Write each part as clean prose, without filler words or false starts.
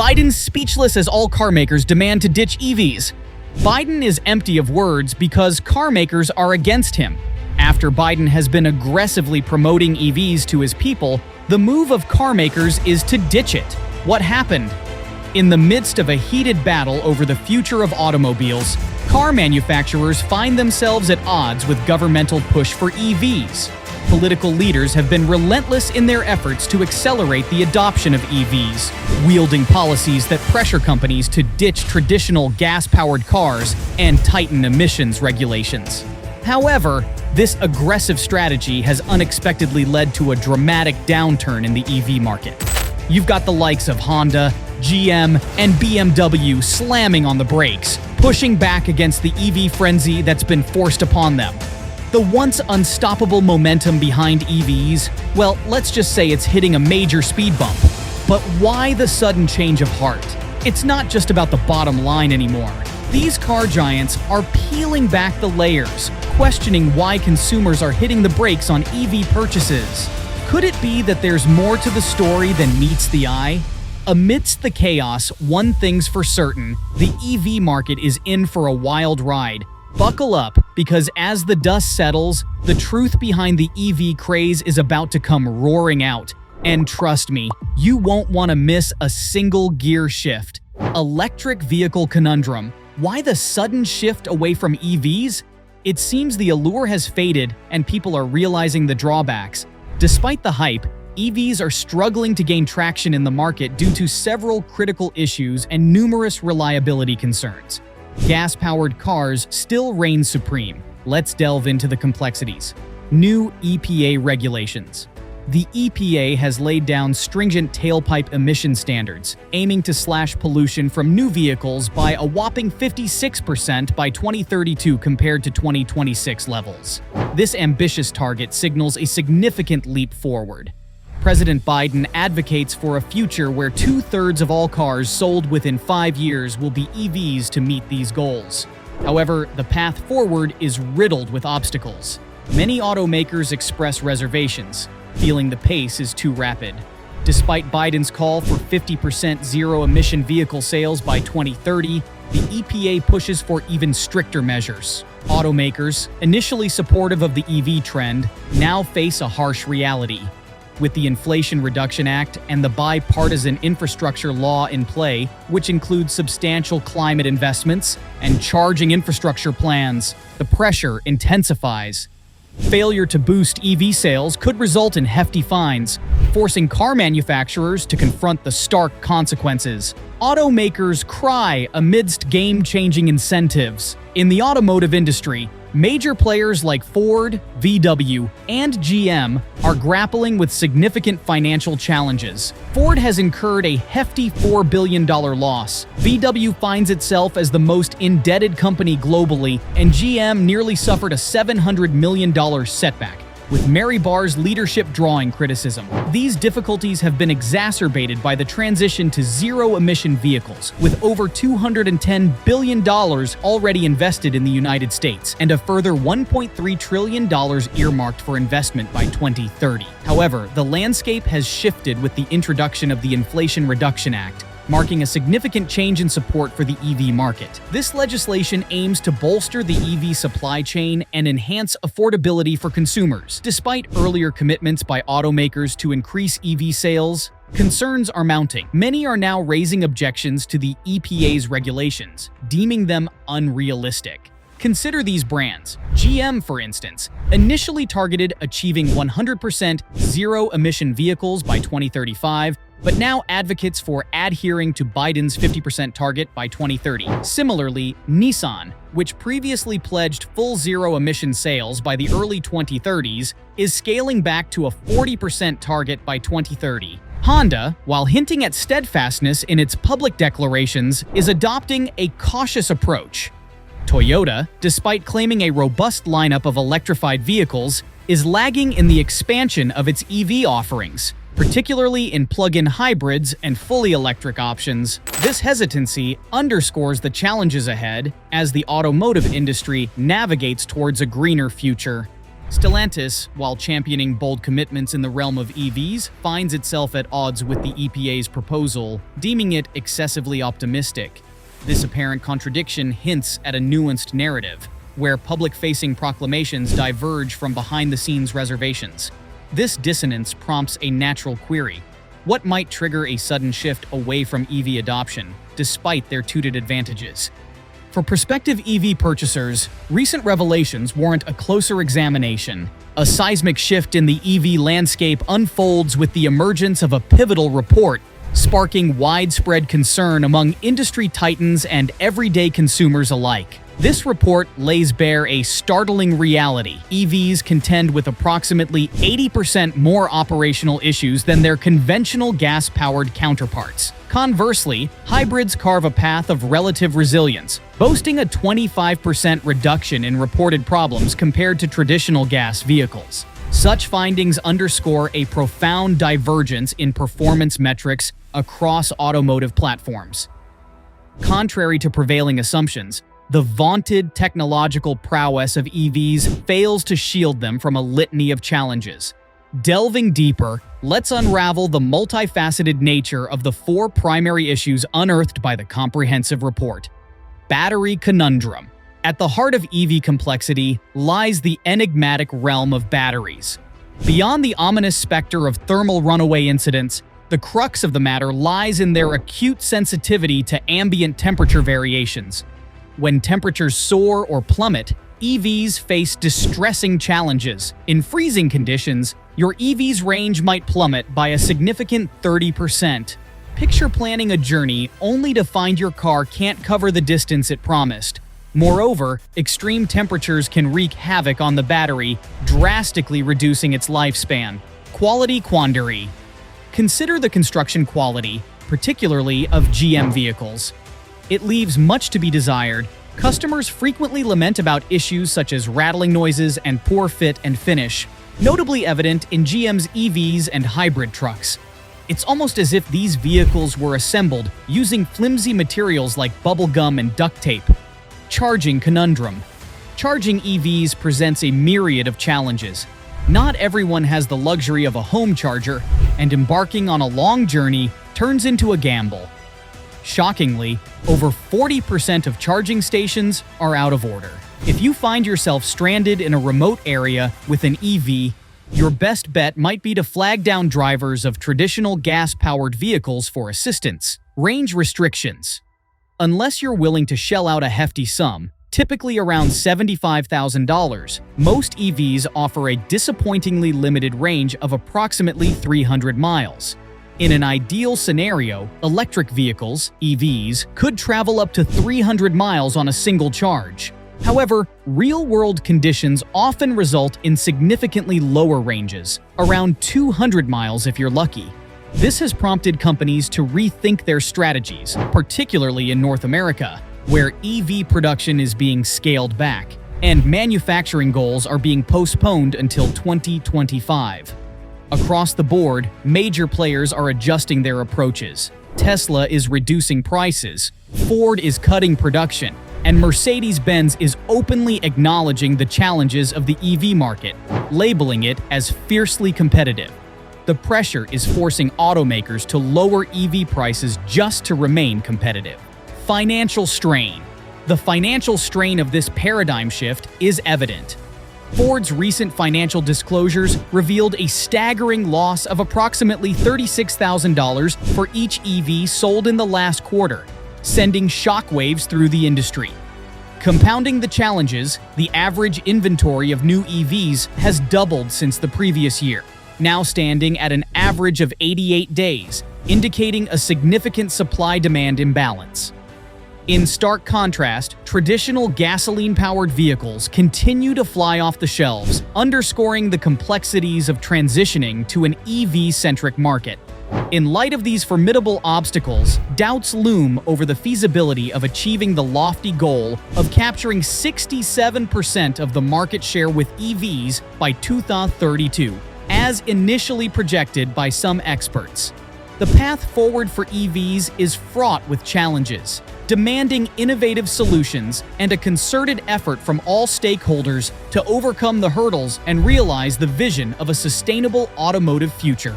Biden's speechless as all car makers demand to ditch EVs. Biden is empty of words because car makers are against him. After Biden has been aggressively promoting EVs to his people, the move of car makers is to ditch it. What happened? In the midst of a heated battle over the future of automobiles, car manufacturers find themselves at odds with governmental push for EVs. Political leaders have been relentless in their efforts to accelerate the adoption of EVs, wielding policies that pressure companies to ditch traditional gas-powered cars and tighten emissions regulations. However, this aggressive strategy has unexpectedly led to a dramatic downturn in the EV market. You've got the likes of Honda, GM, and BMW slamming on the brakes, pushing back against the EV frenzy that's been forced upon them. The once unstoppable momentum behind EVs, well, let's just say it's hitting a major speed bump. But why the sudden change of heart? It's not just about the bottom line anymore. These car giants are peeling back the layers, questioning why consumers are hitting the brakes on EV purchases. Could it be that there's more to the story than meets the eye? Amidst the chaos, one thing's for certain, the EV market is in for a wild ride. Buckle up, because as the dust settles, the truth behind the EV craze is about to come roaring out. And trust me, you won't want to miss a single gear shift. Electric vehicle conundrum. Why the sudden shift away from EVs? It seems the allure has faded and people are realizing the drawbacks. Despite the hype, EVs are struggling to gain traction in the market due to several critical issues and numerous reliability concerns. Gas-powered cars still reign supreme. Let's delve into the complexities. New EPA regulations. The EPA has laid down stringent tailpipe emission standards, aiming to slash pollution from new vehicles by a whopping 56% by 2032 compared to 2026 levels. This ambitious target signals a significant leap forward. President Biden advocates for a future where 2/3 of all cars sold within 5 years will be EVs to meet these goals. However, the path forward is riddled with obstacles. Many automakers express reservations, feeling the pace is too rapid. Despite Biden's call for 50% zero-emission vehicle sales by 2030, the EPA pushes for even stricter measures. Automakers, initially supportive of the EV trend, now face a harsh reality. With the Inflation Reduction Act and the bipartisan infrastructure law in play, which includes substantial climate investments and charging infrastructure plans, the pressure intensifies. Failure to boost EV sales could result in hefty fines, forcing car manufacturers to confront the stark consequences. Automakers cry amidst game-changing incentives. In the automotive industry, major players like Ford, VW, and GM are grappling with significant financial challenges. Ford has incurred a hefty $4 billion loss. VW finds itself as the most indebted company globally, and GM nearly suffered a $700 million setback, with Mary Barr's leadership drawing criticism. These difficulties have been exacerbated by the transition to zero-emission vehicles, with over $210 billion already invested in the United States, and a further $1.3 trillion earmarked for investment by 2030. However, the landscape has shifted with the introduction of the Inflation Reduction Act, marking a significant change in support for the EV market. This legislation aims to bolster the EV supply chain and enhance affordability for consumers. Despite earlier commitments by automakers to increase EV sales, concerns are mounting. Many are now raising objections to the EPA's regulations, deeming them unrealistic. Consider these brands. GM, for instance, initially targeted achieving 100% zero-emission vehicles by 2035, but now advocates for adhering to Biden's 50% target by 2030. Similarly, Nissan, which previously pledged full zero-emission sales by the early 2030s, is scaling back to a 40% target by 2030. Honda, while hinting at steadfastness in its public declarations, is adopting a cautious approach. Toyota, despite claiming a robust lineup of electrified vehicles, is lagging in the expansion of its EV offerings, particularly in plug-in hybrids and fully electric options. This hesitancy underscores the challenges ahead as the automotive industry navigates towards a greener future. Stellantis, while championing bold commitments in the realm of EVs, finds itself at odds with the EPA's proposal, deeming it excessively optimistic. This apparent contradiction hints at a nuanced narrative, where public-facing proclamations diverge from behind-the-scenes reservations. This dissonance prompts a natural query. What might trigger a sudden shift away from EV adoption, despite their touted advantages? For prospective EV purchasers, recent revelations warrant a closer examination. A seismic shift in the EV landscape unfolds with the emergence of a pivotal report, sparking widespread concern among industry titans and everyday consumers alike. This report lays bare a startling reality. EVs contend with approximately 80% more operational issues than their conventional gas-powered counterparts. Conversely, hybrids carve a path of relative resilience, boasting a 25% reduction in reported problems compared to traditional gas vehicles. Such findings underscore a profound divergence in performance metrics across automotive platforms. Contrary to prevailing assumptions, the vaunted technological prowess of EVs fails to shield them from a litany of challenges. Delving deeper, let's unravel the multifaceted nature of the four primary issues unearthed by the comprehensive report. Battery conundrum. At the heart of EV complexity lies the enigmatic realm of batteries. Beyond the ominous specter of thermal runaway incidents, the crux of the matter lies in their acute sensitivity to ambient temperature variations. When temperatures soar or plummet, EVs face distressing challenges. In freezing conditions, your EV's range might plummet by a significant 30%. Picture planning a journey only to find your car can't cover the distance it promised. Moreover, extreme temperatures can wreak havoc on the battery, drastically reducing its lifespan. Quality quandary. Consider the construction quality, particularly of GM vehicles. It leaves much to be desired. Customers frequently lament about issues such as rattling noises and poor fit and finish, notably evident in GM's EVs and hybrid trucks. It's almost as if these vehicles were assembled using flimsy materials like bubble gum and duct tape. Charging conundrum. Charging EVs presents a myriad of challenges. Not everyone has the luxury of a home charger, and embarking on a long journey turns into a gamble. Shockingly, over 40% of charging stations are out of order. If you find yourself stranded in a remote area with an EV, your best bet might be to flag down drivers of traditional gas-powered vehicles for assistance. Range restrictions. Unless you're willing to shell out a hefty sum, typically around $75,000, most EVs offer a disappointingly limited range of approximately 300 miles. In an ideal scenario, electric vehicles, EVs, could travel up to 300 miles on a single charge. However, real-world conditions often result in significantly lower ranges, around 200 miles if you're lucky. This has prompted companies to rethink their strategies, particularly in North America, where EV production is being scaled back, and manufacturing goals are being postponed until 2025. Across the board, major players are adjusting their approaches. Tesla is reducing prices, Ford is cutting production, and Mercedes-Benz is openly acknowledging the challenges of the EV market, labeling it as fiercely competitive. The pressure is forcing automakers to lower EV prices just to remain competitive. Financial strain. The financial strain of this paradigm shift is evident. Ford's recent financial disclosures revealed a staggering loss of approximately $36,000 for each EV sold in the last quarter, sending shockwaves through the industry. Compounding the challenges, the average inventory of new EVs has doubled since the previous year, now standing at an average of 88 days, indicating a significant supply-demand imbalance. In stark contrast, traditional gasoline-powered vehicles continue to fly off the shelves, underscoring the complexities of transitioning to an EV-centric market. In light of these formidable obstacles, doubts loom over the feasibility of achieving the lofty goal of capturing 67% of the market share with EVs by 2032, as initially projected by some experts. The path forward for EVs is fraught with challenges. demanding innovative solutions and a concerted effort from all stakeholders to overcome the hurdles and realize the vision of a sustainable automotive future.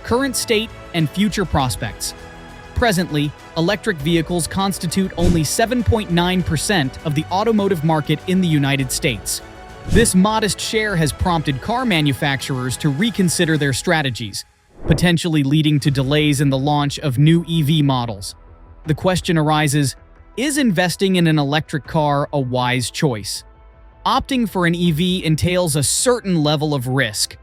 Current state and future prospects. Presently, electric vehicles constitute only 7.9% of the automotive market in the United States. This modest share has prompted car manufacturers to reconsider their strategies, potentially leading to delays in the launch of new EV models. The question arises, is investing in an electric car a wise choice? Opting for an EV entails a certain level of risk.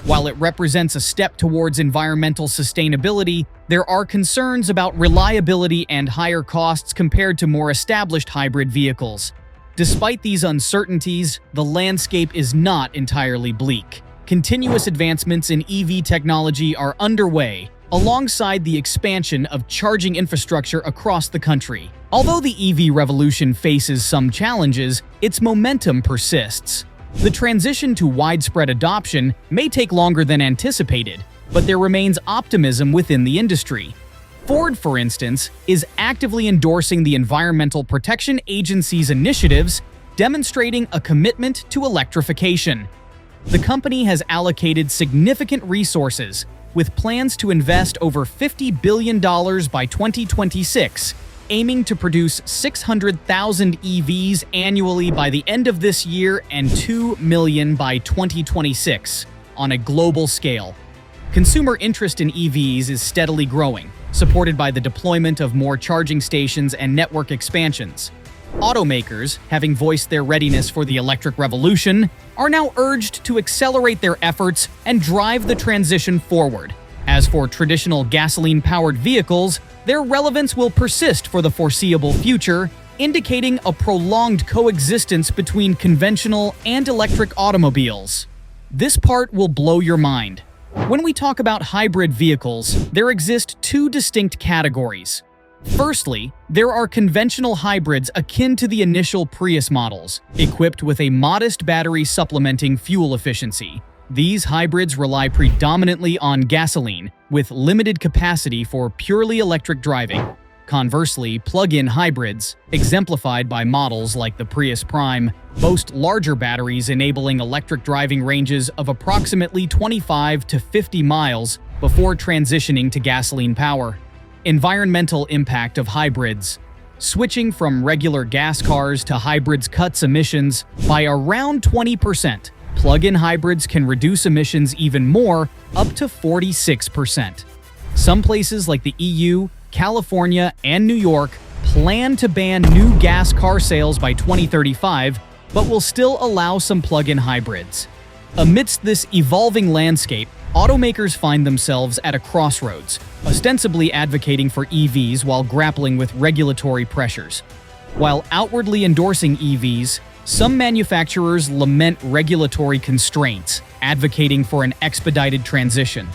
While it represents a step towards environmental sustainability, there are concerns about reliability and higher costs compared to more established hybrid vehicles. Despite these uncertainties, the landscape is not entirely bleak. Continuous advancements in EV technology are underway, alongside the expansion of charging infrastructure across the country. Although the EV revolution faces some challenges, its momentum persists. The transition to widespread adoption may take longer than anticipated, but there remains optimism within the industry. Ford, for instance, is actively endorsing the Environmental Protection Agency's initiatives, demonstrating a commitment to electrification. The company has allocated significant resources, with plans to invest over $50 billion by 2026, aiming to produce 600,000 EVs annually by the end of this year and 2 million by 2026, on a global scale. Consumer interest in EVs is steadily growing, supported by the deployment of more charging stations and network expansions. Automakers, having voiced their readiness for the electric revolution, are now urged to accelerate their efforts and drive the transition forward. As for traditional gasoline-powered vehicles, their relevance will persist for the foreseeable future, indicating a prolonged coexistence between conventional and electric automobiles. This part will blow your mind. When we talk about hybrid vehicles, there exist two distinct categories. Firstly, there are conventional hybrids akin to the initial Prius models, equipped with a modest battery supplementing fuel efficiency. These hybrids rely predominantly on gasoline, with limited capacity for purely electric driving. Conversely, plug-in hybrids, exemplified by models like the Prius Prime, boast larger batteries enabling electric driving ranges of approximately 25 to 50 miles before transitioning to gasoline power. Environmental impact of hybrids. Switching from regular gas cars to hybrids cuts emissions by around 20%. Plug-in hybrids can reduce emissions even more, up to 46%. Some places like the EU, California, and New York plan to ban new gas car sales by 2035, but will still allow some plug-in hybrids. Amidst this evolving landscape, automakers find themselves at a crossroads, ostensibly advocating for EVs while grappling with regulatory pressures. While outwardly endorsing EVs, some manufacturers lament regulatory constraints, advocating for an expedited transition.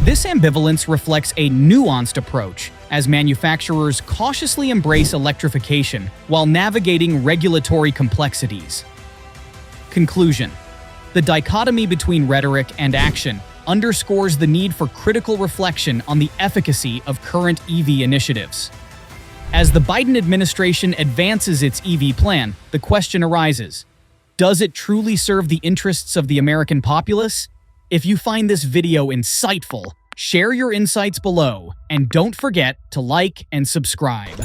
This ambivalence reflects a nuanced approach, as manufacturers cautiously embrace electrification while navigating regulatory complexities. Conclusion: the dichotomy between rhetoric and action underscores the need for critical reflection on the efficacy of current EV initiatives. As the Biden administration advances its EV plan, the question arises: does it truly serve the interests of the American populace? If you find this video insightful, share your insights below, and don't forget to like and subscribe.